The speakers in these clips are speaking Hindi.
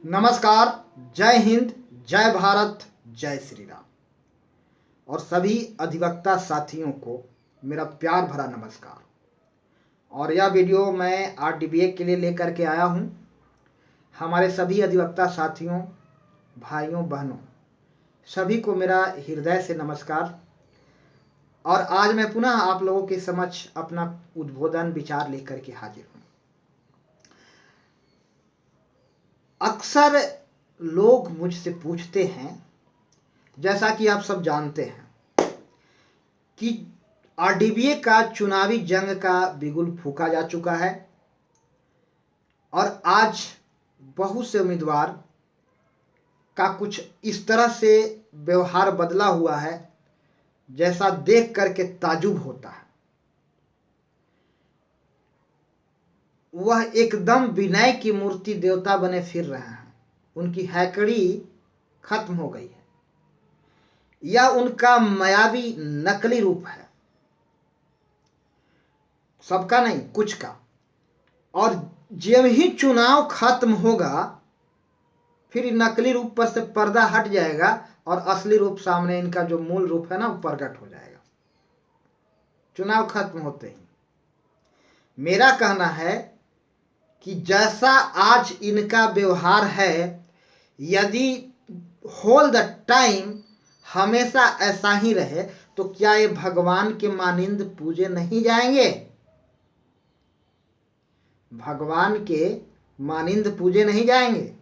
नमस्कार। जय हिंद, जय भारत, जय श्री राम। और सभी अधिवक्ता साथियों को मेरा प्यार भरा नमस्कार। और यह वीडियो मैं आरटीबीए के लिए लेकर के आया हूं। हमारे सभी अधिवक्ता साथियों, भाइयों, बहनों, सभी को मेरा हृदय से नमस्कार। और आज मैं पुनः आप लोगों के समक्ष अपना उद्बोधन विचार लेकर के हाजिर हूं। अक्सर लोग मुझसे पूछते हैं, जैसा कि आप सब जानते हैं कि आरडीबीए का चुनावी जंग का बिगुल फूंका जा चुका है और आज बहुत से उम्मीदवार का कुछ इस तरह से व्यवहार बदला हुआ है जैसा देख करके ताजुब होता है। वह एकदम विनय की मूर्ति देवता बने फिर रहे हैं। उनकी हैकड़ी खत्म हो गई है। यह उनका मायावी नकली रूप है, सबका नहीं कुछ का। और जब ही चुनाव खत्म होगा फिर नकली रूप पर से पर्दा हट जाएगा और असली रूप सामने, इनका जो मूल रूप है ना, वो प्रकट हो जाएगा चुनाव खत्म होते ही। मेरा कहना है कि जैसा आज इनका व्यवहार है, यदि होल द टाइम हमेशा ऐसा ही रहे तो क्या ये भगवान के मानिंद पूजे नहीं जाएंगे? भगवान के मानिंद पूजे नहीं जाएंगे।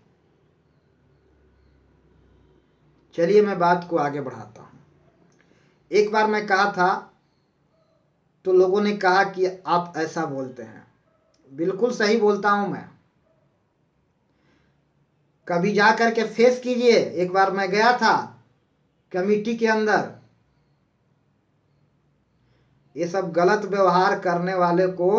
चलिए मैं बात को आगे बढ़ाता हूं। एक बार मैं कहा था तो लोगों ने कहा कि आप ऐसा बोलते हैं। बिल्कुल सही बोलता हूं मैं। कभी जा करके फेस कीजिए। एक बार मैं गया था कमेटी के अंदर, ये सब गलत व्यवहार करने वाले को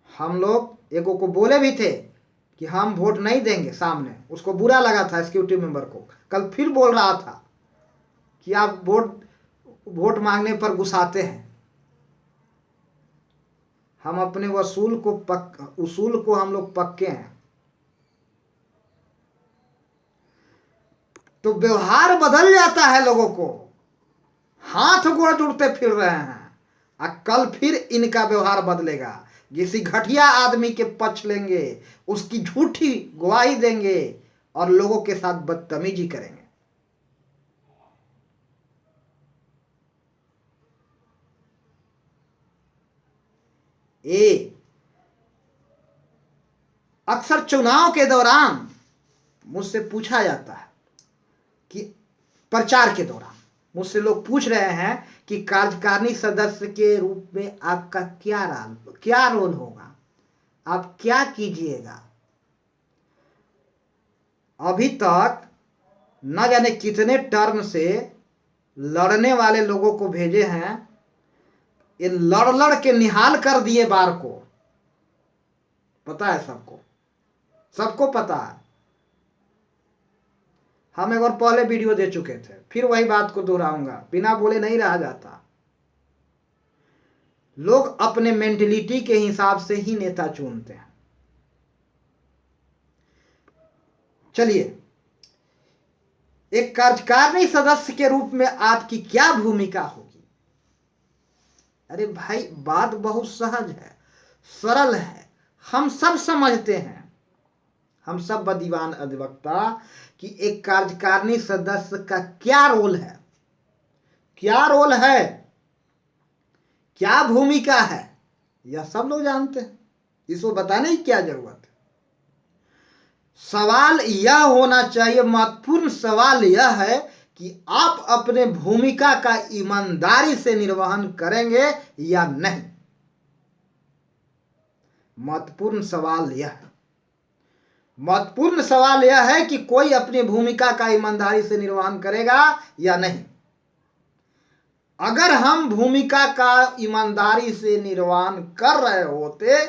हम लोग एगो को बोले भी थे कि हम वोट नहीं देंगे। सामने उसको बुरा लगा था, एग्जीक्यूटिव मेंबर को। कल फिर बोल रहा था कि आप वोट मांगने पर गुस्साते हैं। हम अपने उसूल को हम लोग पक्के हैं। तो व्यवहार बदल जाता है लोगों को, हाथ गोड़ जुड़ते फिर रहे हैं। और कल फिर इनका व्यवहार बदलेगा। किसी घटिया आदमी के पक्ष लेंगे, उसकी झूठी गवाही देंगे और लोगों के साथ बदतमीजी करेंगे। अक्सर चुनाव के दौरान मुझसे पूछा जाता है कि प्रचार के दौरान मुझसे लोग पूछ रहे हैं कि कार्यकारिणी सदस्य के रूप में आपका क्या रोल होगा, आप क्या कीजिएगा। अभी तक न जाने कितने टर्म से लड़ने वाले लोगों को भेजे हैं। ये लड़ लड़ के निहाल कर दिए बार को। पता है सबको पता है। हम एक बार पहले वीडियो दे चुके थे, फिर वही बात को दोहराऊंगा, बिना बोले नहीं रहा जाता। लोग अपने मेंटलिटी के हिसाब से ही नेता चुनते हैं। चलिए, एक कार्यकारिणी सदस्य के रूप में आपकी क्या भूमिका होगी? अरे भाई, बात बहुत सहज है, सरल है, हम सब समझते हैं। हम सब बुद्धिमान अधिवक्ता कि एक कार्यकारिणी सदस्य का क्या रोल है, क्या भूमिका है, यह सब लोग जानते हैं। इसको बताने की क्या जरूरत है। सवाल यह होना चाहिए, महत्वपूर्ण सवाल यह है कि आप अपने भूमिका का ईमानदारी से निर्वहन करेंगे या नहीं। महत्वपूर्ण सवाल यह है कि कोई अपनी भूमिका का ईमानदारी से निर्वहन करेगा या नहीं। अगर हम भूमिका का ईमानदारी से निर्वहन कर रहे होते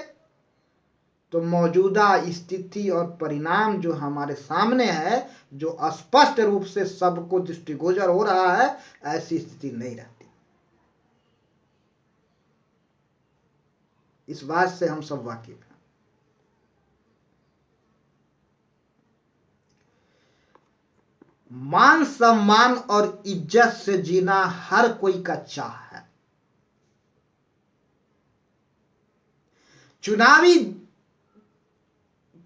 तो मौजूदा स्थिति और परिणाम जो हमारे सामने है, जो स्पष्ट रूप से सबको दृष्टिगोचर हो रहा है, ऐसी स्थिति नहीं रहती। इस बात से हम सब वाकिफ हैं। मान सम्मान और इज्जत से जीना हर कोई का चाह है। चुनावी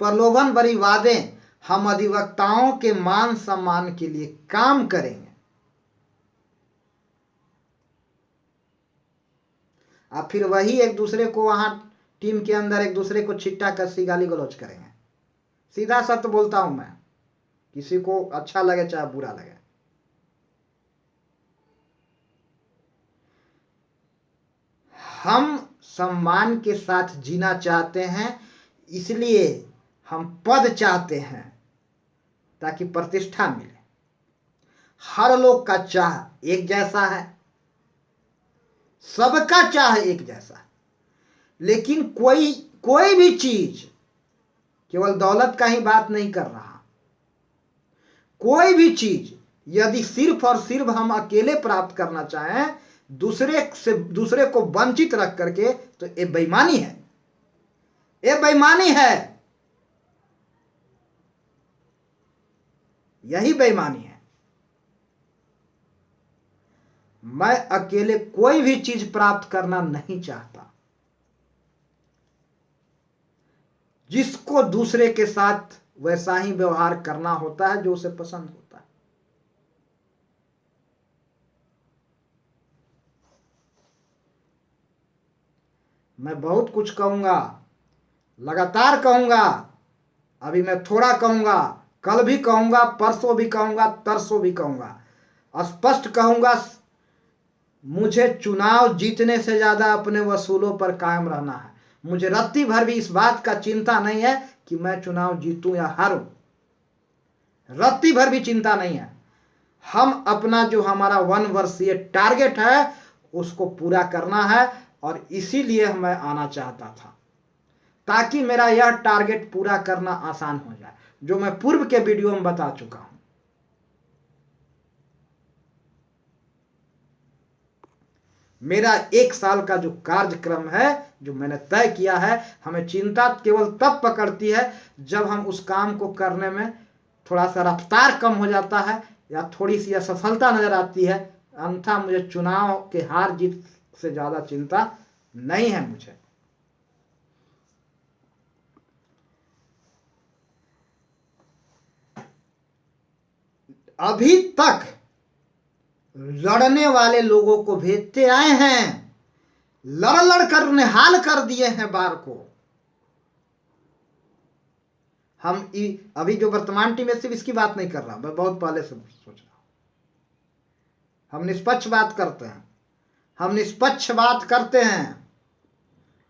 प्रलोभन भरी वादे हम अधिवक्ताओं के मान सम्मान के लिए काम करेंगे। अब फिर वही एक दूसरे को वहां टीम के अंदर एक दूसरे को छिट्टा कसी गाली गलौज करेंगे। सीधा सत्य बोलता हूं मैं, किसी को अच्छा लगे चाहे बुरा लगे। हम सम्मान के साथ जीना चाहते हैं, इसलिए हम पद चाहते हैं ताकि प्रतिष्ठा मिले। हर लोग का चाह एक जैसा है, सबका चाह एक जैसा है, लेकिन कोई भी चीज केवल दौलत का ही बात नहीं कर रहा। कोई भी चीज यदि सिर्फ और सिर्फ हम अकेले प्राप्त करना चाहें, दूसरे को वंचित रख करके, तो ये बेईमानी है। ये बेईमानी है, यही बेईमानी है। मैं अकेले कोई भी चीज प्राप्त करना नहीं चाहता। जिसको दूसरे के साथ वैसा ही व्यवहार करना होता है जो उसे पसंद होता है। मैं बहुत कुछ कहूंगा, लगातार कहूंगा। अभी मैं थोड़ा कहूंगा, कल भी कहूंगा, परसों भी कहूंगा, तरसों भी कहूंगा। स्पष्ट कहूंगा, मुझे चुनाव जीतने से ज्यादा अपने वसूलों पर कायम रहना है। मुझे रत्ती भर भी इस बात का चिंता नहीं है कि मैं चुनाव जीतूं या हारूं। रत्ती भर भी चिंता नहीं है। हम अपना जो हमारा 1 वर्षीय टारगेट है उसको पूरा करना है, और इसीलिए मैं आना चाहता था, ताकि मेरा यह टारगेट पूरा करना आसान हो जाए, जो मैं पूर्व के वीडियो में बता चुका हूं। मेरा 1 साल का जो कार्यक्रम है, जो मैंने तय किया है, हमें चिंता केवल तब पकड़ती है जब हम उस काम को करने में थोड़ा सा रफ्तार कम हो जाता है या थोड़ी सी असफलता नजर आती है। अन्यथा मुझे चुनाव के हार जीत से ज्यादा चिंता नहीं है। मुझे अभी तक लड़ने वाले लोगों को भेजते आए हैं, लड़ कर निहाल कर दिए हैं बार को। हम अभी जो वर्तमान टीम है सिर्फ इसकी बात नहीं कर रहा, मैं बहुत पहले से सोच रहा हूं। हम निष्पक्ष बात करते हैं, हम निष्पक्ष बात करते हैं।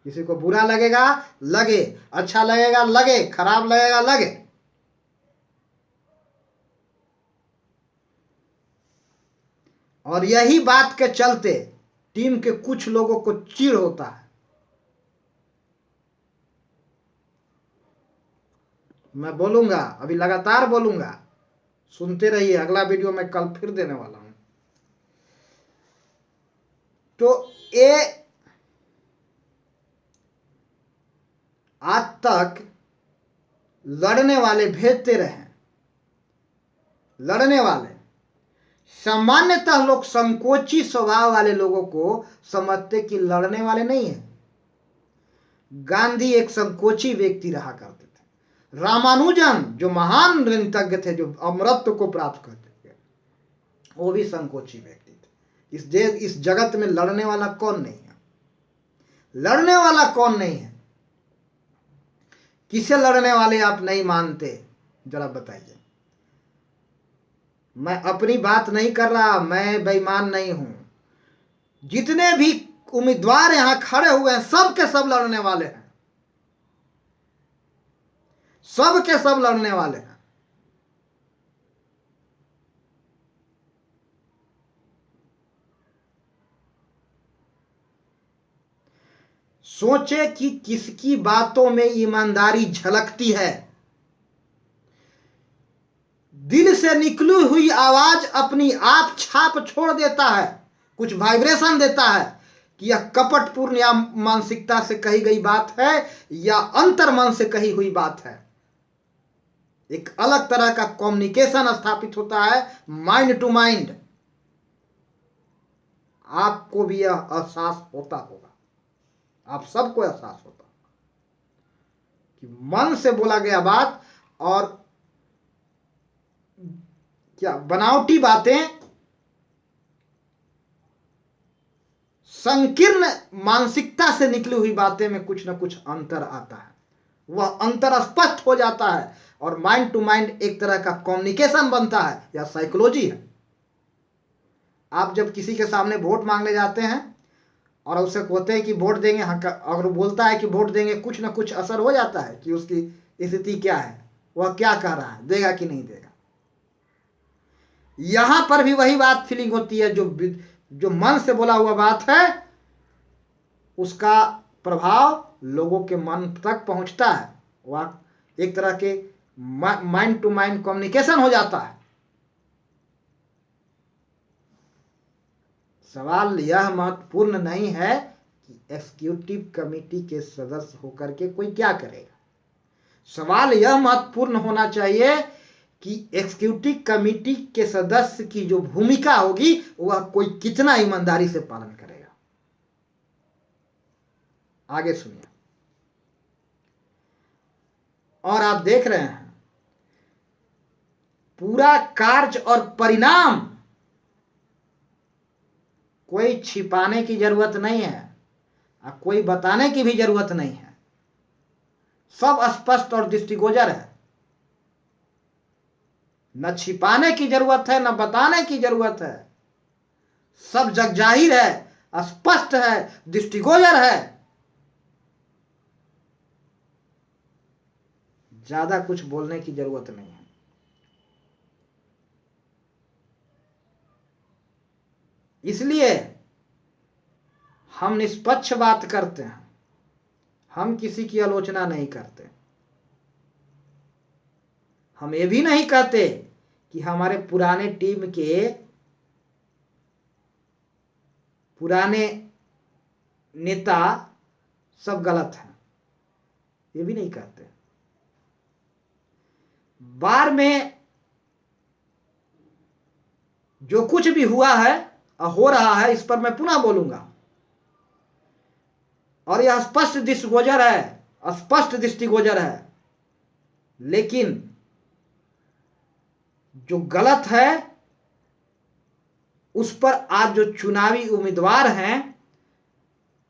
किसी को बुरा लगेगा लगे, अच्छा लगेगा लगे, खराब लगेगा लगे। और यही बात के चलते टीम के कुछ लोगों को चिढ़ होता है। मैं बोलूंगा, अभी लगातार बोलूंगा, सुनते रहिए। अगला वीडियो मैं कल फिर देने वाला हूं। तो ये आज तक लड़ने वाले भेजते रहे, लड़ने वाले। सामान्यतः लोग संकोची स्वभाव वाले लोगों को समझते कि लड़ने वाले नहीं है। गांधी एक संकोची व्यक्ति रहा करते थे। रामानुजन जो महान गणितज्ञ थे, जो अमरत्व को प्राप्त करते थे, वो भी संकोची व्यक्ति थे। इस जगत में लड़ने वाला कौन नहीं है? लड़ने वाला कौन नहीं है? किसे लड़ने वाले आप नहीं मानते, जरा बताइए। मैं अपनी बात नहीं कर रहा, मैं बेईमान नहीं हूं। जितने भी उम्मीदवार यहां खड़े हुए हैं, सब के सब लड़ने वाले हैं, सब के सब लड़ने वाले हैं। सोचे कि किसकी बातों में ईमानदारी झलकती है। दिल से निकली हुई आवाज अपनी आप छाप छोड़ देता है, कुछ वाइब्रेशन देता है कि यह कपटपूर्ण या मानसिकता से कही गई बात है या अंतर मन से कही हुई बात है। एक अलग तरह का कम्युनिकेशन स्थापित होता है माइंड टू माइंड। आपको भी यह एहसास होता होगा, आप सबको एहसास होता कि मन से बोला गया बात और क्या बनावटी बातें, संकीर्ण मानसिकता से निकली हुई बातें में कुछ ना कुछ अंतर आता है, वह अंतर स्पष्ट हो जाता है और माइंड टू माइंड एक तरह का कम्युनिकेशन बनता है। यह साइकोलॉजी है। आप जब किसी के सामने वोट मांगने जाते हैं और उसे कहते हैं कि वोट देंगे, अगर बोलता है कि वोट देंगे, कुछ ना कुछ असर हो जाता है कि उसकी स्थिति क्या है, वह क्या कह रहा है, देगा कि नहीं देगा। यहां पर भी वही बात फीलिंग होती है, जो मन से बोला हुआ बात है उसका प्रभाव लोगों के मन तक पहुंचता है, वह एक तरह के माइंड टू माइंड कम्युनिकेशन हो जाता है। सवाल यह महत्वपूर्ण नहीं है कि एग्जीक्यूटिव कमेटी के सदस्य होकर के कोई क्या करेगा। सवाल यह महत्वपूर्ण होना चाहिए कि एग्जीक्यूटिव कमेटी के सदस्य की जो भूमिका होगी वह कोई कितना ईमानदारी से पालन करेगा। आगे सुनिए। और आप देख रहे हैं पूरा कार्य और परिणाम कोई छिपाने की जरूरत नहीं है और कोई बताने की भी जरूरत नहीं है, सब स्पष्ट और दृष्टिगोचर है। न छिपाने की जरूरत है, न बताने की जरूरत है, सब जग जाहिर है, स्पष्ट है, दृष्टिगोचर है। ज्यादा कुछ बोलने की जरूरत नहीं है। इसलिए हम निष्पक्ष बात करते हैं, हम किसी की आलोचना नहीं करते। हम ये भी नहीं कहते कि हमारे पुराने टीम के पुराने नेता सब गलत हैं, ये भी नहीं कहते। बार में जो कुछ भी हुआ है हो रहा है, इस पर मैं पुनः बोलूंगा और यह स्पष्ट दृष्टिगोचर है, स्पष्ट दृष्टिगोचर है। लेकिन जो गलत है उस पर आज जो चुनावी उम्मीदवार हैं,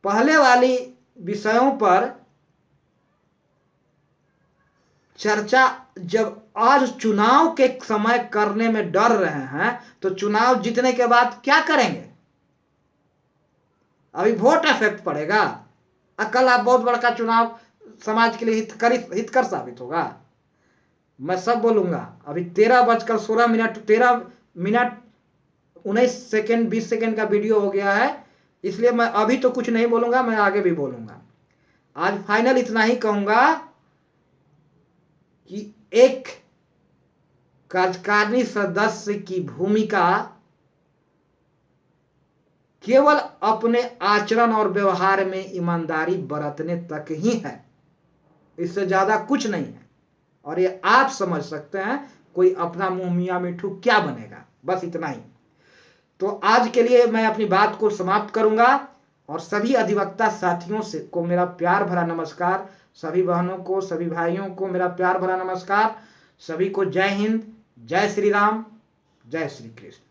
पहले वाली विषयों पर चर्चा जब आज चुनाव के समय करने में डर रहे हैं तो चुनाव जीतने के बाद क्या करेंगे? अभी वोट इफेक्ट पड़ेगा, कल आप बहुत बड़ा चुनाव समाज के लिए हितकर साबित होगा। मैं सब बोलूंगा। अभी 13:16 13 मिनट 19 सेकेंड 20 सेकेंड का वीडियो हो गया है, इसलिए मैं अभी तो कुछ नहीं बोलूंगा, मैं आगे भी बोलूंगा। आज फाइनल इतना ही कहूंगा कि एक कार्यकारिणी सदस्य की भूमिका केवल अपने आचरण और व्यवहार में ईमानदारी बरतने तक ही है, इससे ज्यादा कुछ नहीं है। और ये आप समझ सकते हैं कोई अपना मुंह मियां मिठू क्या बनेगा, बस इतना ही। तो आज के लिए मैं अपनी बात को समाप्त करूंगा और सभी अधिवक्ता साथियों से को मेरा प्यार भरा नमस्कार, सभी बहनों को, सभी भाइयों को मेरा प्यार भरा नमस्कार। सभी को जय हिंद, जय श्री राम, जय श्री कृष्ण।